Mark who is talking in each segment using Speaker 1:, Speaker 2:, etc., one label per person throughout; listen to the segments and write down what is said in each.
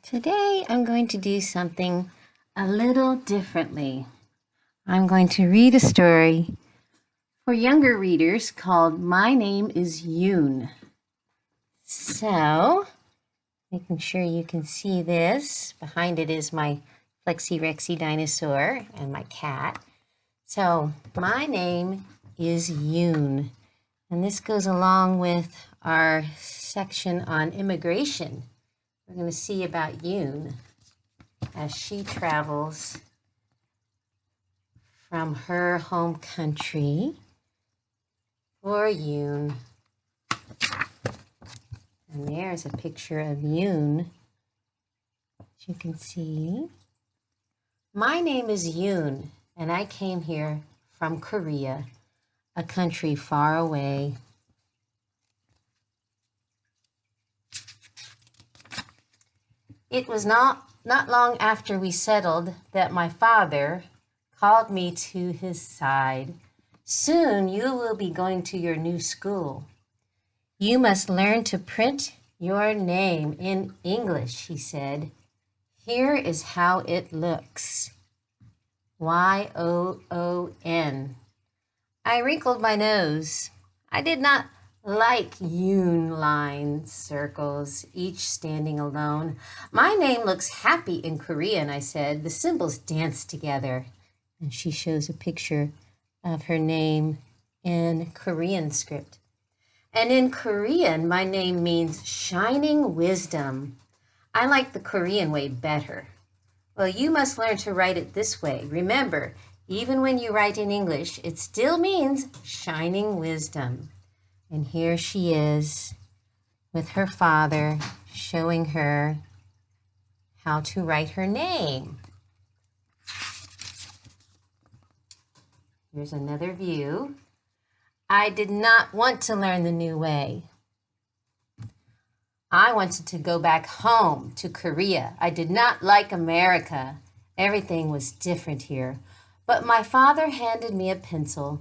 Speaker 1: Today I'm going to do something a little differently. I'm going to read a story for younger readers called My Name Is Yoon. So, making sure you can see this. Behind it is my Flexi Rexy dinosaur and my cat. So, my name is Yoon, and this goes along with our section on immigration. We're going to see about Yoon as she travels from her home country for Yoon. And there's a picture of Yoon, as you can see. My name is Yoon, and I came here from Korea, a country far away. It was not long after we settled that my father called me to his side. Soon you will be going to your new school. You must learn to print your name in English, he said. Here is how it looks. Y-O-O-N. I wrinkled my nose. I did not like Yoon line circles, each standing alone. My name looks happy in Korean, I said. The symbols dance together. And she shows a picture of her name in Korean script. And in Korean, my name means shining wisdom. I like the Korean way better. Well, you must learn to write it this way. Remember, even when you write in English, it still means shining wisdom. And here she is with her father showing her how to write her name. Here's another view. I did not want to learn the new way. I wanted to go back home to Korea. I did not like America. Everything was different here. But my father handed me a pencil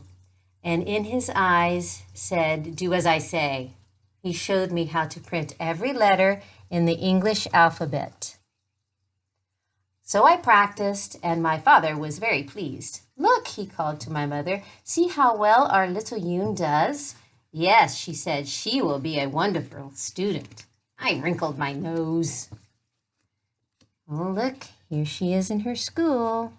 Speaker 1: and in his eyes said, "Do as I say." He showed me how to print every letter in the English alphabet. So I practiced, and my father was very pleased. "Look," he called to my mother, "see how well our little Yoon does?" "Yes," she said, "she will be a wonderful student." I wrinkled my nose. Oh, look, here she is in her school.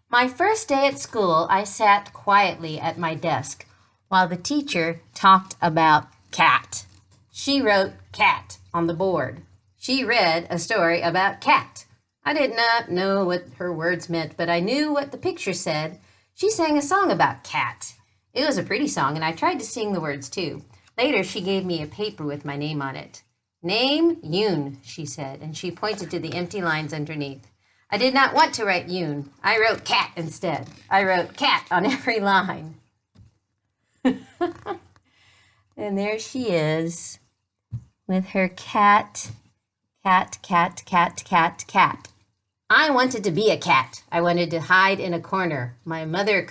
Speaker 1: My first day at school, I sat quietly at my desk while the teacher talked about cat. She wrote cat on the board. She read a story about cat. I did not know what her words meant, but I knew what the picture said. She sang a song about cat. It was a pretty song, and I tried to sing the words too. Later, she gave me a paper with my name on it. "Name Yoon," she said, and she pointed to the empty lines underneath. I did not want to write Yoon. I wrote cat instead. I wrote cat on every line. And there she is with her cat. Cat, cat, cat, cat, cat. I wanted to be a cat. I wanted to hide in a corner. My mother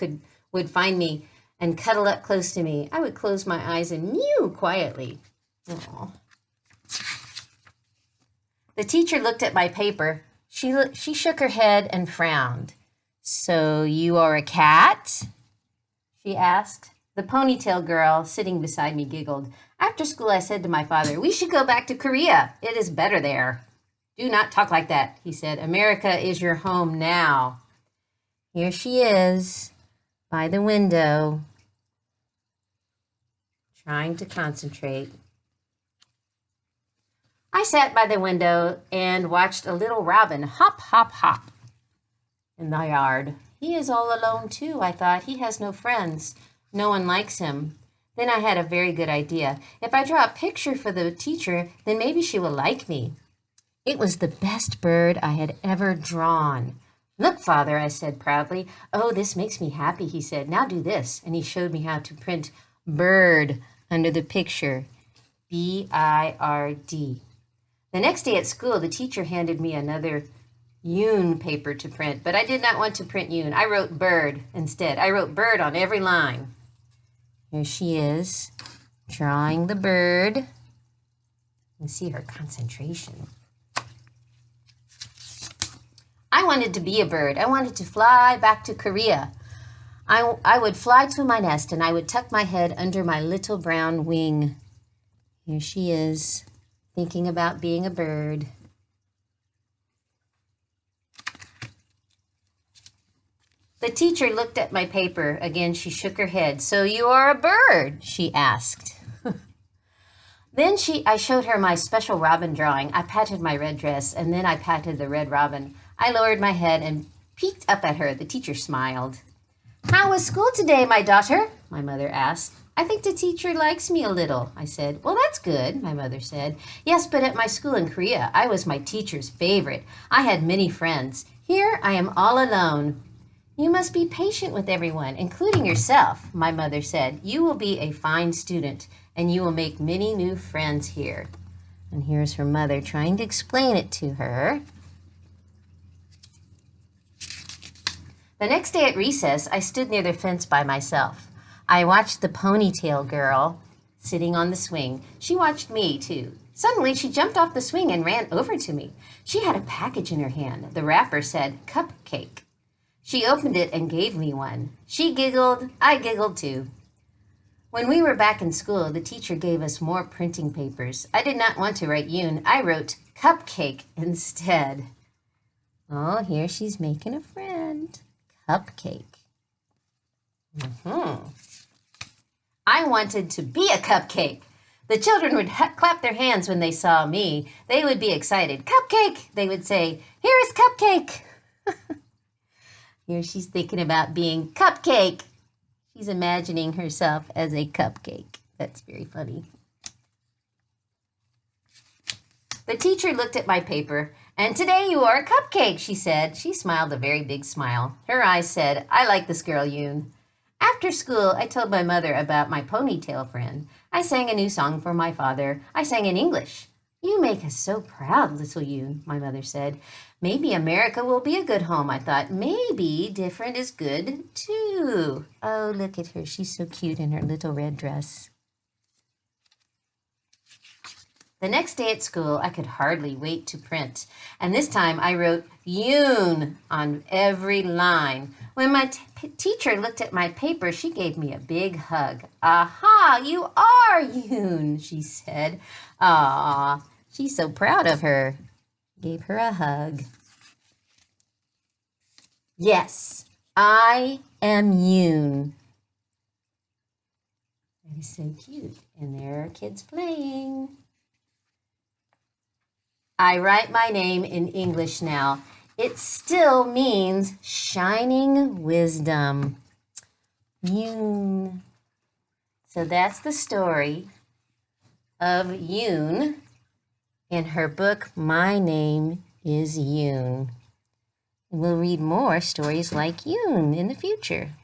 Speaker 1: would find me and cuddle up close to me. I would close my eyes and mew quietly. Aww. The teacher looked at my paper. She shook her head and frowned. "So you are a cat?" she asked. The ponytail girl sitting beside me giggled. After school, I said to my father, "We should go back to Korea. It is better there." "Do not talk like that," he said. "America is your home now." Here she is by the window, trying to concentrate. I sat by the window and watched a little robin hop, hop, hop in the yard. He is all alone too, I thought. He has no friends. No one likes him. Then I had a very good idea. If I draw a picture for the teacher, then maybe she will like me. It was the best bird I had ever drawn. "Look, Father," I said proudly. "Oh, this makes me happy," he said. "Now do this." And he showed me how to print bird under the picture. B-I-R-D. The next day at school, the teacher handed me another Yoon paper to print, but I did not want to print Yoon. I wrote bird instead. I wrote bird on every line. Here she is, drawing the bird. You can see her concentration. wanted to be a bird. I wanted to fly back to Korea. I would fly to my nest and I would tuck my head under my little brown wing. Here she is, thinking about being a bird. The teacher looked at my paper. Again, she shook her head. "So you are a bird?" she asked. Then I showed her my special robin drawing. I patted my red dress, and then I patted the red robin. I lowered my head and peeked up at her. The teacher smiled. "How was school today, my daughter?" my mother asked. "I think the teacher likes me a little," I said. "Well, that's good," my mother said. "Yes, but at my school in Korea, I was my teacher's favorite. I had many friends. Here, I am all alone." "You must be patient with everyone, including yourself," my mother said. "You will be a fine student, and you will make many new friends here." And here's her mother trying to explain it to her. The next day at recess, I stood near the fence by myself. I watched the ponytail girl sitting on the swing. She watched me, too. Suddenly, she jumped off the swing and ran over to me. She had a package in her hand. The wrapper said, "Cupcake." She opened it and gave me one. She giggled. I giggled, too. When we were back in school, the teacher gave us more printing papers. I did not want to write Yoon. I wrote Cupcake instead. Oh, here she's making a friend. Cupcake. I wanted to be a cupcake. The children would clap their hands when they saw me. They would be excited. "Cupcake!" They would say, "Here is Cupcake!" Here she's thinking about being Cupcake. She's imagining herself as a cupcake. That's very funny. The teacher looked at my paper. "And today you are a cupcake," she said. She smiled a very big smile. Her eyes said, "I like this girl, Yoon." After school, I told my mother about my ponytail friend. I sang a new song for my father. I sang in English. "You make us so proud, little Yoon," my mother said. "Maybe America will be a good home," I thought. Maybe different is good, too. Oh, look at her. She's so cute in her little red dress. The next day at school, I could hardly wait to print. And this time I wrote Yoon on every line. When my teacher looked at my paper, she gave me a big hug. "Aha, you are Yoon," she said. Aw, she's so proud of her. Gave her a hug. Yes, I am Yoon. That is so cute. And there are kids playing. I write my name in English now. It still means shining wisdom. Yoon. So that's the story of Yoon in her book, My Name Is Yoon. We'll read more stories like Yoon in the future.